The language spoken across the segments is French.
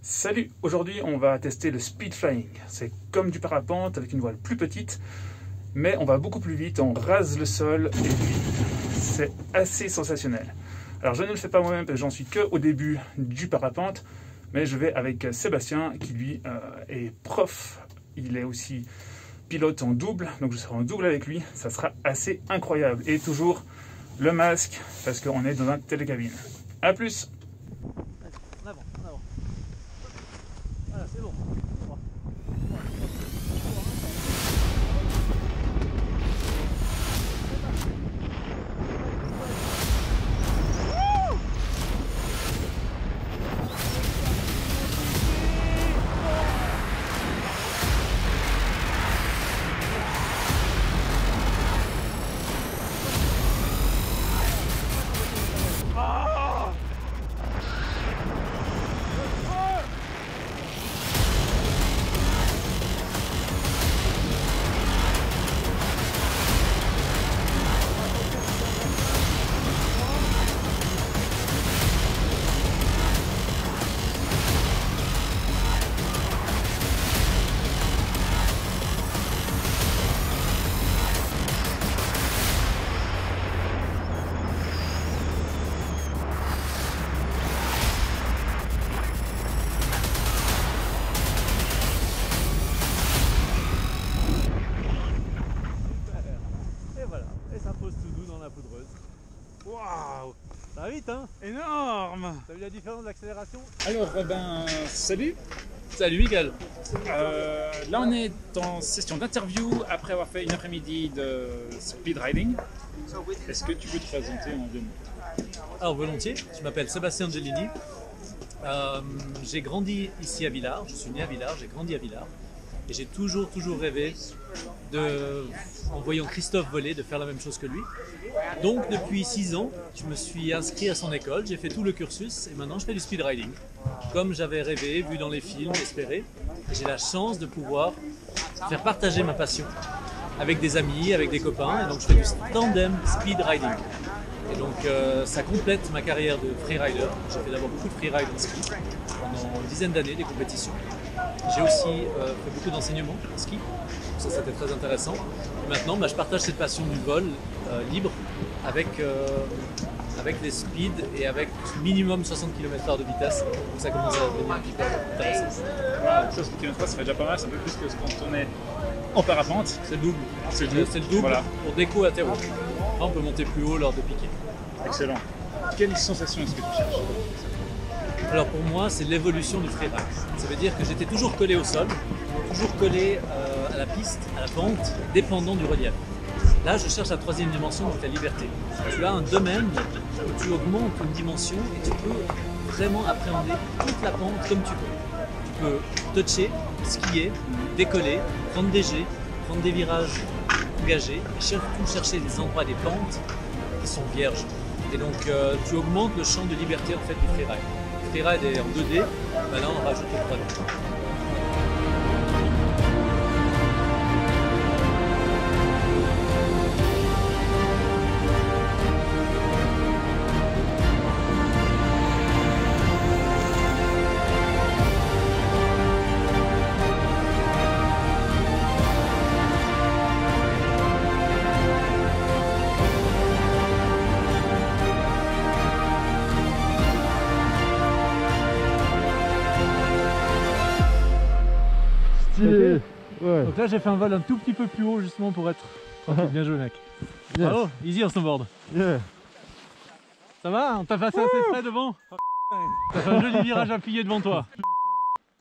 Salut, aujourd'hui on va tester le speed flying. C'est comme du parapente avec une voile plus petite, mais on va beaucoup plus vite, on rase le sol et puis c'est assez sensationnel. Alors je ne le fais pas moi-même parce que j'en suis que au début du parapente, mais je vais avec Sébastien qui lui est prof, il est aussi pilote en double, donc je serai en double avec lui, ça sera assez incroyable. Et toujours le masque parce qu'on est dans un télécabine. A plus! En avant, en avant. Voilà, c'est bon. Waouh, ça va vite hein. Énorme! T'as vu la différence d'accélération? Alors, salut! Salut Miguel. Là, on est en session d'interview après avoir fait une après-midi de speed riding. Est-ce que tu peux te présenter en 2 minutes? Alors volontiers, je m'appelle Sébastien Angelini. J'ai grandi ici à Villars, je suis né à Villars, j'ai grandi à Villars. Et j'ai toujours rêvé en voyant Christophe voler, de faire la même chose que lui. Donc depuis 6 ans, je me suis inscrit à son école, j'ai fait tout le cursus et maintenant je fais du speed riding. Comme j'avais rêvé, vu dans les films, espéré. J'ai la chance de pouvoir faire partager ma passion avec des amis, avec des copains. Et donc je fais du tandem speed riding. Et donc ça complète ma carrière de freerider. J'ai fait d'abord beaucoup de freeride en ski pendant une dizaine d'années, des compétitions. J'ai aussi fait beaucoup d'enseignement en ski, ça c'était très intéressant. Et maintenant je partage cette passion du vol libre avec les speeds et avec minimum 60 km/h de vitesse. Donc ça commence à devenir un petit peu intéressant. Voilà, 60 km/h, ça fait déjà pas mal, c'est un peu plus que quand on est en parapente. C'est le double. C'est le double voilà. Pour déco à terreau. Là, on peut monter plus haut lors de piquets. Excellent. Quelle sensation est-ce que tu cherches? Alors pour moi, c'est l'évolution du freeride. Ça veut dire que j'étais toujours collé au sol, toujours collé à la piste, à la pente, dépendant du relief. Là, je cherche la 3e dimension, donc la liberté. Tu as un domaine où tu augmentes une dimension et tu peux vraiment appréhender toute la pente comme tu peux. Tu peux toucher, skier, décoller, prendre des jets, prendre des virages engagés et surtout chercher des endroits, des pentes qui sont vierges. Et donc tu augmentes le champ de liberté en fait du freeride. Le freeride est en 2D, maintenant on rajoute le 3D. Okay. Ouais. Donc là j'ai fait un vol un tout petit peu plus haut justement pour être tranquille. Bien joué mec. Yes. Bravo, easy on snowboard. Yeah. Ça va? On t'a passé assez près devant? T'as fait un joli virage appuyé devant toi.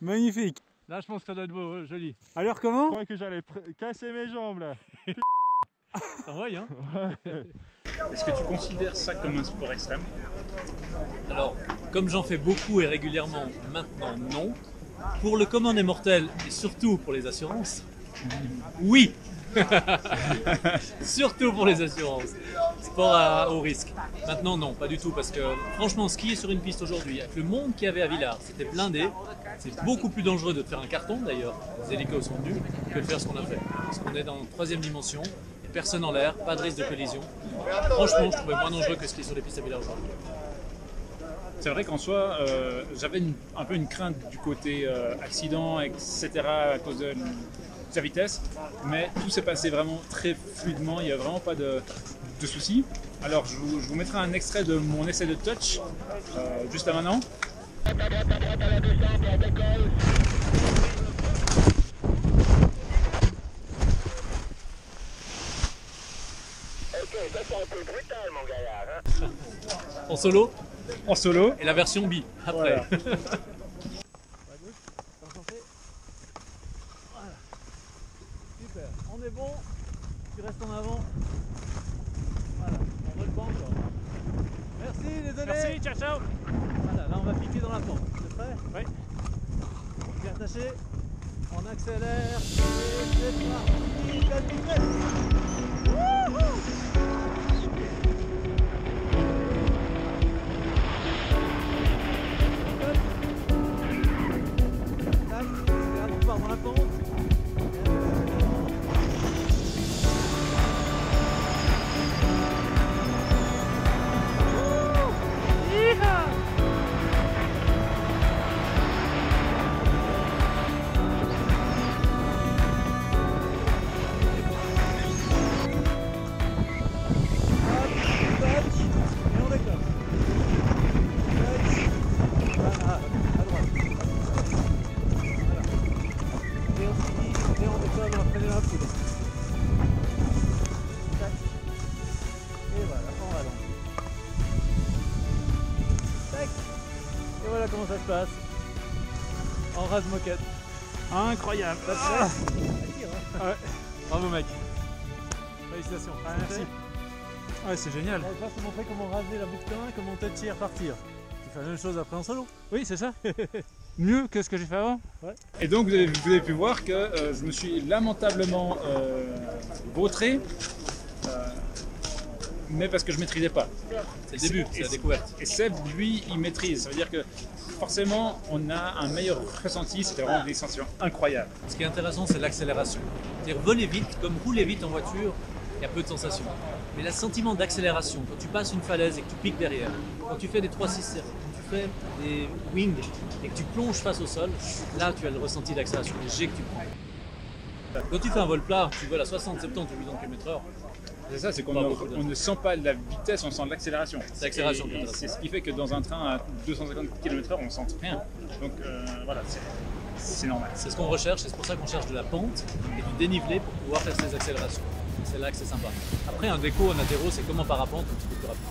Magnifique. Là je pense que ça doit être beau, joli. Alors comment? Je crois que j'allais casser mes jambes là. Ça envoie hein? Ouais. Est-ce que tu considères ça comme un sport extrême? Alors, comme j'en fais beaucoup et régulièrement maintenant, non. Pour le commun des mortels et surtout pour les assurances, oui. Surtout pour les assurances. Sport à haut risque. Maintenant non, pas du tout, parce que franchement skier sur une piste aujourd'hui, avec le monde qu'il y avait à Villars, c'était blindé. C'est beaucoup plus dangereux de faire un carton d'ailleurs, les hélicos sont venus, que de faire ce qu'on a fait. Parce qu'on est dans la 3e dimension, personne en l'air, pas de risque de collision. Franchement, je trouvais moins dangereux que skier sur les pistes à Villars aujourd'hui. C'est vrai qu'en soi, j'avais un peu une crainte du côté accident, etc. à cause de sa vitesse, mais tout s'est passé vraiment très fluidement, il n'y a vraiment pas de soucis. Alors je vous mettrai un extrait de mon essai de touch, juste à maintenant. Ok, ça c'est un peu brutal mon gaillard. Hein? En solo En solo. et la version bi après. Voilà. Super, on est bon, tu restes en avant. Voilà, on reprend encore. Merci, désolé. Merci, ciao ciao. Voilà, là on va piquer dans la pente. C'est prêt? Oui. Bien attaché. On accélère. Et c'est parti, pleine vitesse. Wouhou! Tac, regarde, on part dans la pente. Voilà comment ça se passe en rase moquette. Incroyable. Ça te Ah. fait Ouais. Bravo mec. Félicitations. Ah, merci. Ouais, c'est génial. Je vais te montrer comment raser la boucle 1 et comment toucher et repartir. Tu fais la même chose après en solo. Oui, c'est ça. Mieux que ce que j'ai fait avant. Ouais. Et donc vous avez pu voir que je me suis lamentablement vautré, mais parce que je maîtrisais pas. C'est le début, c'est la découverte. Et Seb, lui, il maîtrise. Ça veut dire que forcément, on a un meilleur ressenti. C'était vraiment des sensations incroyables. Ce qui est intéressant, c'est l'accélération. C'est-à-dire voler vite, comme rouler vite en voiture, il y a peu de sensations. Mais le sentiment d'accélération, quand tu passes une falaise et que tu piques derrière, quand tu fais des 3-6 quand tu fais des wings et que tu plonges face au sol, là tu as le ressenti d'accélération, les jets que tu prends. Quand tu fais un vol plat, tu voles à 60, 70 ou 80 km/h, C'est ça, c'est qu'on Pas beaucoup, on ne sent pas la vitesse, on sent l'accélération. C'est l'accélération qui Et intéresse. c'est ce qui fait que dans un train à 250 km/h, on ne sent rien. Donc voilà, c'est normal. c'est ce qu'on recherche, c'est pour ça qu'on cherche de la pente et du dénivelé pour pouvoir faire ces accélérations. C'est là que c'est sympa. Après un déco en atéro, c'est comme en parapente, un petit peu plus rapide.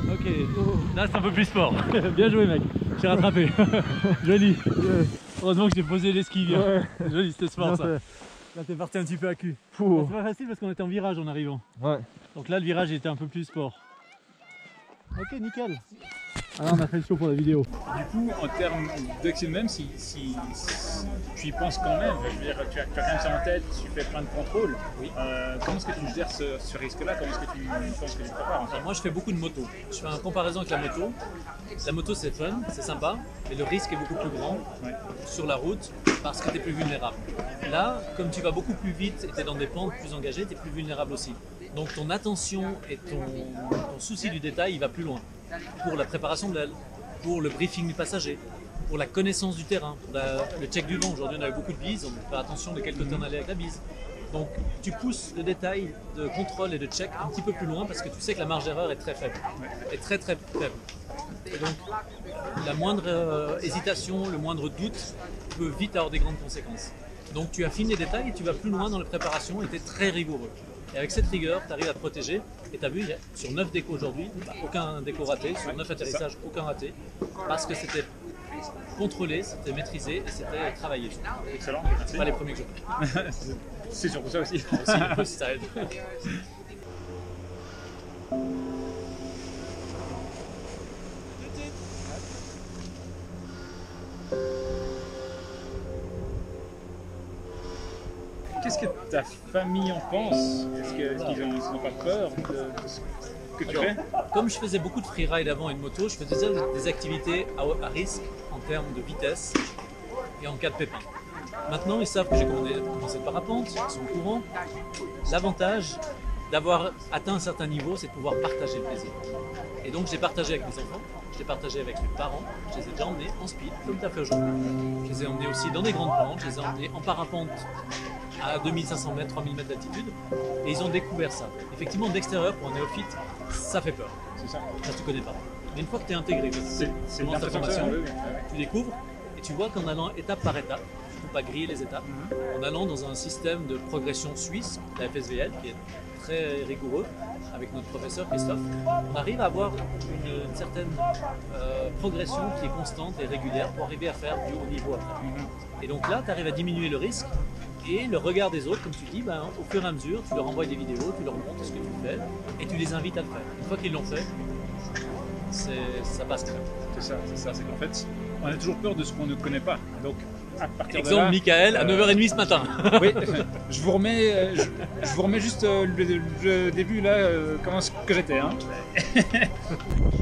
Ok, là c'est un peu plus fort. Bien joué mec, j'ai rattrapé. Joli. Heureusement que j'ai posé l'esquive. Ouais. Joli, c'était sport ça. Bien Là t'es parti un petit peu à cul. Pouh. C'est pas facile parce qu'on était en virage en arrivant. Ouais. Donc là le virage était un peu plus sport. Ok, nickel. Alors on a fait le show pour la vidéo. Du coup, en termes d'action, même si tu y penses quand même, je veux dire, tu as quand même ça en tête, tu fais plein de contrôles. Oui. Comment est-ce que tu gères ce risque-là? Comment est-ce que tu prépares en fait? Alors moi je fais beaucoup de moto. Je fais une comparaison avec la moto. La moto c'est fun, c'est sympa, mais le risque est beaucoup plus grand Ouais. sur la route parce que tu es plus vulnérable. Là, comme tu vas beaucoup plus vite et tu es dans des pentes plus engagées, tu es plus vulnérable aussi. Donc ton attention et ton souci du détail, il va plus loin. Pour la préparation de l'aile, pour le briefing du passager, pour la connaissance du terrain, pour le check du vent. Aujourd'hui on a eu beaucoup de bises, on peut faire attention de quel côté on allait avec la bise. Donc tu pousses le détail de contrôle et de check un petit peu plus loin parce que tu sais que la marge d'erreur est très faible, est très très faible. Et donc la moindre hésitation, le moindre doute peut vite avoir des grandes conséquences. Donc tu affines les détails et tu vas plus loin dans la préparation et tu es très rigoureux. Et avec cette rigueur, tu arrives à te protéger. Et tu as vu, sur 9 décos aujourd'hui, aucun déco raté, sur 9 atterrissages, aucun raté. Parce que c'était contrôlé, c'était maîtrisé et c'était travaillé. Excellent, C'est merci. pas les premiers que je fais. C'est surtout ça aussi. Aussi, ça aide. Qu'est-ce que ta famille en pense? Est-ce qu'ils n'ont pas peur de ce que tu fais? Comme je faisais beaucoup de freeride avant et de moto, je faisais des activités à risque en termes de vitesse et en cas de pépin. Maintenant, ils savent que j'ai commencé le parapente, ils sont au courant. L'avantage d'avoir atteint un certain niveau, c'est de pouvoir partager le plaisir. Et donc, j'ai partagé avec mes enfants, je l'ai partagé avec mes parents, je les ai déjà emmenés en speed, comme tu as fait aujourd'hui. Je les ai emmenés aussi dans des grandes pentes, je les ai emmenés en parapente à 2500 mètres, 3000 mètres d'altitude, et ils ont découvert ça. Effectivement, d'extérieur, pour un néophyte, ça fait peur. C'est ça. Ça, tu connais pas. Mais une fois que tu es intégré, C'est commences ta l'impression que formation, ça, oui, oui. tu découvres, et tu vois qu'en allant étape par étape, il ne faut pas griller les étapes, en allant dans un système de progression suisse, la FSVL, qui est très rigoureux, avec notre professeur Christophe, on arrive à avoir une certaine progression qui est constante et régulière pour arriver à faire du haut niveau après. Et donc là, tu arrives à diminuer le risque et le regard des autres, comme tu dis, ben, au fur et à mesure, tu leur envoies des vidéos, tu leur montres ce que tu fais et tu les invites à le faire. Une fois qu'ils l'ont fait, ça passe crème. C'est ça. C'est qu'en fait, on a toujours peur de ce qu'on ne connaît pas. Donc, à partir Exemple, de là, Michael, à 9h30 ce matin. oui, je vous remets juste le début là, comment ce que j'étais. Hein.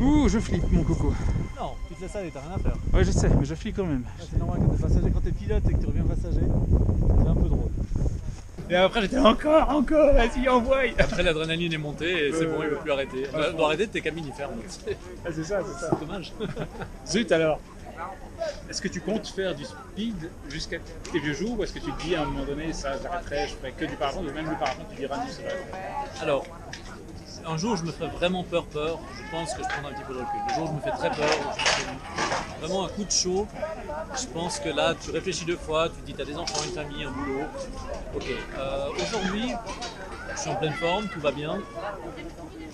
Ouh, je flippe mon coco. Non, tu te laisses aller, t'as rien à faire. Ouais, je sais, mais je flippe quand même. C'est normal quand t'es passager, quand t'es pilote et que tu reviens passager, c'est un peu drôle. Et après, j'étais encore, vas-y, envoie. Après, l'adrénaline est montée et c'est bon, il ne veut plus arrêter. Il doit arrêter de tes cabinifères. Ah, c'est ça. C'est dommage. Zut alors. Est-ce que tu comptes faire du speed jusqu'à tes vieux jours ou est-ce que tu te dis à un moment donné, ça j'arrêterai, je ferai que du parapente ou même le parapente, tu diras non, c'est vrai. Alors, un jour je me ferai vraiment peur, je pense que je prendrai un petit peu de recul. Le jour où je me fais très peur, où je me fais vraiment un coup de chaud, je pense que là tu réfléchis deux fois, tu te dis tu as des enfants, une famille, un boulot. Ok, aujourd'hui je suis en pleine forme, tout va bien,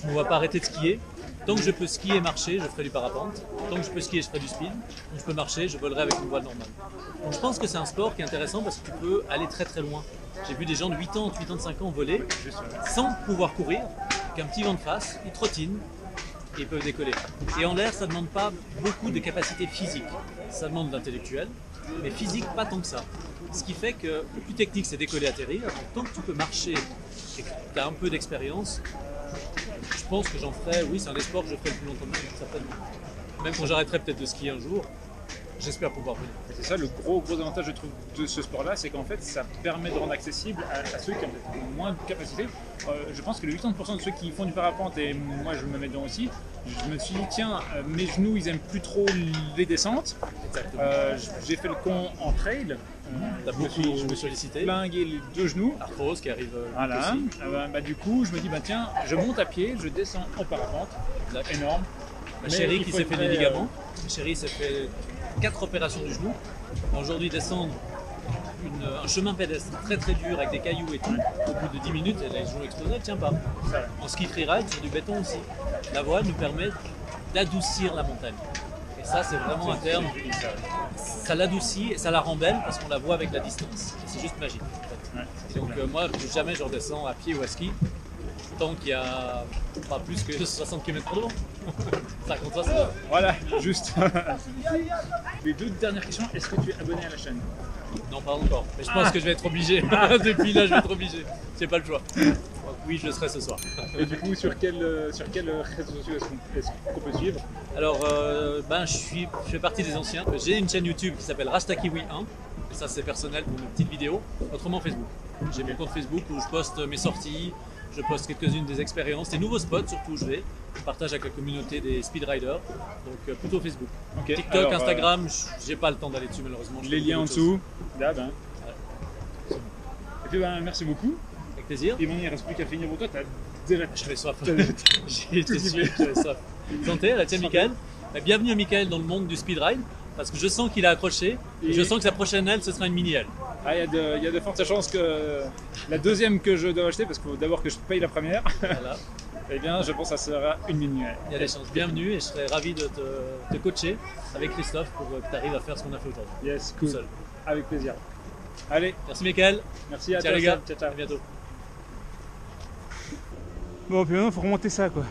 on ne va pas arrêter de skier. Tant que je peux skier et marcher, je ferai du parapente. Tant que je peux skier, je ferai du speed. Tant que je peux marcher, je volerai avec une voile normale. Donc je pense que c'est un sport qui est intéressant parce que tu peux aller très très loin. J'ai vu des gens de 8 ans, 5 ans voler sans pouvoir courir, avec un petit vent de face, ils trottinent et ils peuvent décoller. Et en l'air, ça ne demande pas beaucoup de capacités physiques. Ça demande de l'intellectuel, mais physique pas tant que ça. Ce qui fait que le plus technique, c'est décoller, atterrir. Donc, tant que tu peux marcher et que tu as un peu d'expérience, je pense que j'en ferai, oui, c'est un des sports que je ferai le plus longtemps de ma vie, certainement. Même quand j'arrêterai peut-être de skier un jour, j'espère pouvoir venir. C'est ça le gros avantage je trouve de ce sport-là, c'est qu'en fait ça permet de rendre accessible à ceux qui ont peut-être moins de capacité. Je pense que le 80% de ceux qui font du parapente, et moi je me mets dedans aussi, je me suis dit tiens, mes genoux ils aiment plus trop les descentes. J'ai fait le con en trail. Je me suis sollicité. Flingué les deux genoux. Arthrose qui arrive Voilà. aussi. Du coup, je me dis, tiens, je monte à pied, je descends en parapente. C'est énorme. Ma chérie qui s'est fait des ligaments. Ma chérie s'est fait 4 opérations du genou. Aujourd'hui, descendre un chemin pédestre très très dur avec des cailloux et tout, au bout de 10 minutes, elle a les genoux explosés, elle ne tient pas. En ski freeride, sur du béton aussi. La voile nous permet d'adoucir la montagne. Et ça, c'est vraiment un terme. Ça l'adoucit et ça la rend belle parce qu'on la voit avec la distance. C'est juste magique. En fait. Donc moi, plus jamais je redescends à pied ou à ski tant qu'il n'y a pas plus que 60 km de long. Ça compte pas ça. Voilà, juste. Les deux dernières questions, est-ce que tu es abonné à la chaîne? Non, pas encore. Mais je pense que je vais être obligé. Depuis là, je vais être obligé. J'ai pas le choix. Donc, oui, je le serai ce soir. Et du coup, sur quel réseau social est-ce qu'on peut suivre? Alors, je fais partie des anciens. J'ai une chaîne YouTube qui s'appelle Rastakiwi 1. Et ça, c'est personnel pour mes petites vidéos. Autrement, Facebook. J'ai mon compte Facebook où je poste mes sorties, je poste quelques-unes des expériences, des nouveaux spots surtout où je vais. Je partage avec la communauté des speedriders. Donc, plutôt Facebook. Okay. TikTok, alors, Instagram, j'ai pas le temps d'aller dessus malheureusement. Les liens en dessous. Là, Ouais. Et puis, merci beaucoup. Avec plaisir. Et bon, il ne reste plus qu'à finir pour toi. T'as déjà. J'avais soif. J'ai été sûr, j'avais soif. Santé, la tienne, Michael. Bienvenue à Michael dans le monde du speedride. Parce que je sens qu'il a accroché. Et je sens que sa prochaine aile, ce sera une mini-aile. Ah, il y a de fortes chances que la deuxième que je dois acheter, parce qu'il faut d'abord que je paye la première, Voilà. eh bien je pense que ça sera une mini-aile. Il y a des chances. Bienvenue et je serais ravi de te coacher avec Christophe pour que tu arrives à faire ce qu'on a fait aujourd'hui. Yes, Tout cool. seul. Avec plaisir. Allez, Merci Michael. merci à Ciao toi. les gars. Ciao, ciao. À bientôt. Bon, puis maintenant, faut remonter ça, quoi.